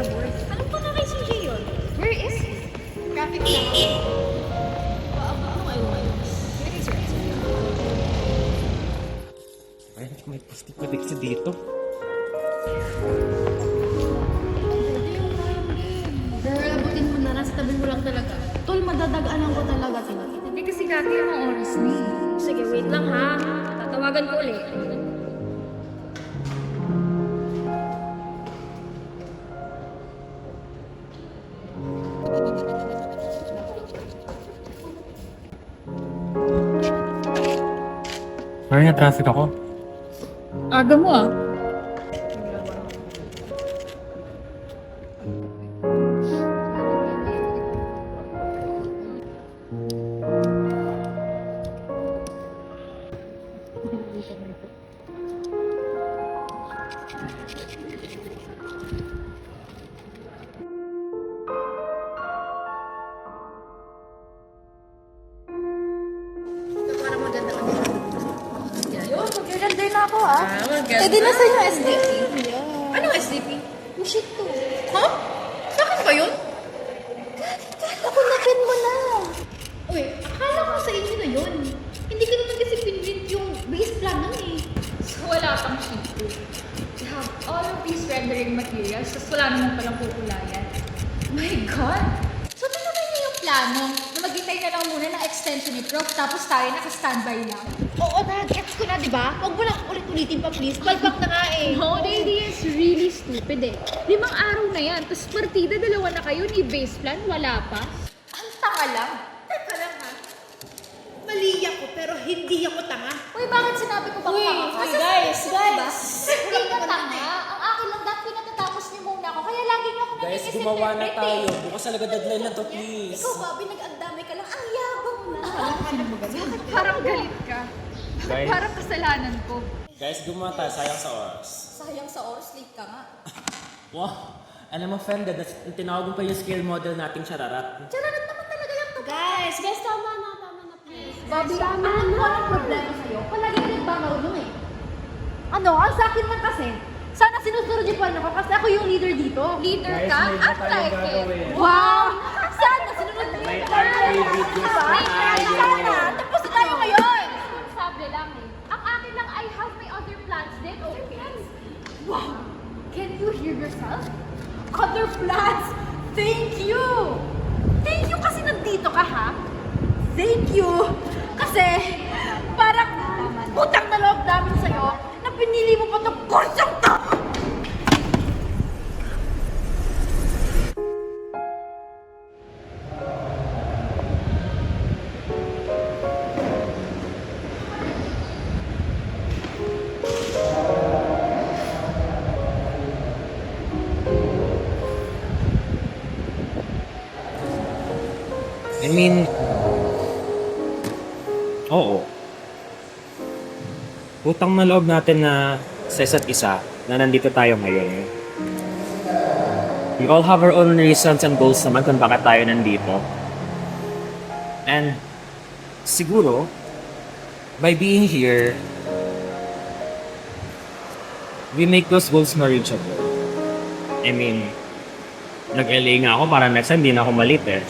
board. Alam ko na kay CJ yun. Where is he? Traffic na ako. Ano kayo ngayon? Ay, may plastic pa dito dito. Girl, abutin mo na. Nasa tabi mo lang talaga. Tol, madadagaanan ko talaga sila. Hindi kasi dati ang oras ni. Sige, wait lang ha. Tatawagan ko ulit. Parang na-traffic ako. Aga mo ah. Para maganda ka nila. Yun, mag-ganda na ako ah. Maganda. Eh, di nasa yung SDP. Anong SDP? Yung shit to. Ha? Sa akin ba yun? Ako na pin mo na. Uy, akala ko sa inyo na yun. Hindi ko naman kasi pinrint yung base plan nun eh. So wala pang sheet 2. We have all of these rendering materials, tapos wala naman palang kukulayan. My God! So, tinuloy niyo yung plano na maghintay na lang muna ng extension ni Prof. Tapos tayo naka-standby lang. Oo, nag-gets ko na, di ba? Huwag mo lang ulit-ulitin pa, please. Palpak na nga eh. No, the idea is really stupid eh. 5 araw na yan, tapos partida 2 na kayo, ni base plan, wala pa. Ang tanga lang. Teka lang ha. Mali ako, pero hindi ako tanga. Uy, bakit sinabi ko bang tanga ka? uy, guys. Hindi ka tanga. Ang akin lang, dahil pinatatapos niyo muna ako. Kaya lagi niyo ako Guys, nag-iisip gumawa na interpret tayo. eh. Bukas talaga deadline na to, please. Ikaw, Bobby, nag-agdamay ka lang. Ang yabang mo na. Parang galit ka. Guys. Parang kasalanan ko. Guys, gumawa tayo. Sayang sa oras. Sayang sa oras, late ka nga. Wow. Alam mo, friend, tinawag mo pa yung skill model nating chararat. Chararot naman talaga yung to. Guys, tama na, please. Bobby, alam mo anong problema sa'yo? Palagi ka nagbamarunong eh. Ano, ang sa akin lang kasi, sana sinusunod yung plano ko kasi ako yung leader dito. Leader ka? I like it. Wow! Sana sinunod mo May yung RA videos na tayo. Sana! Tapos na tayo ngayon! Sabi lang eh. Ang akin lang, I have my other plans din, okay? Wow! Can you hear yourself? Other plans! Thank you! Thank you kasi nandito ka, ha? Thank you! Kasi, parang utang na loob namin sa'yo na pinili mo pa itong kursong to! I mean, oo. Utang na loob natin na sa isa't isa na nandito tayo ngayon. We all have our own reasons and goals naman kung bakit tayo nandito. And siguro, by being here, we make those goals more reachable. I mean, nag-LA nga ako para next time hindi na ako malit eh.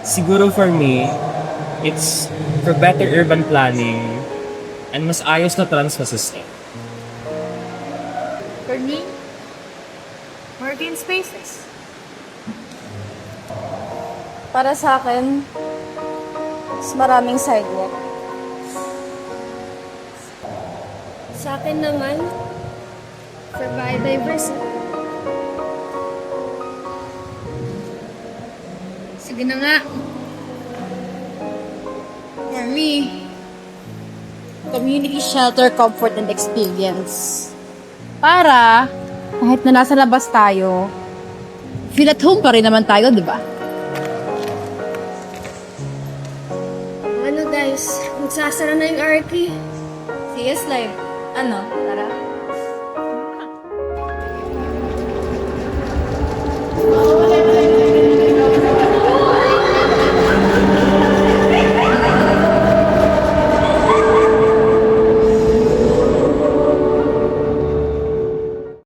Siguro for me, it's for better urban planning and mas ayos na transport system. For me, more green spaces. Para sa akin, mas maraming sidewalk. Sa akin naman, for biodiversity. Sige na nga. For me, Community shelter, comfort, and experience. Para, kahit na nasa labas tayo, feel at home pa rin naman tayo, di ba? Ano guys, magsasara na yung Arky. CS Live. Ano? Tara.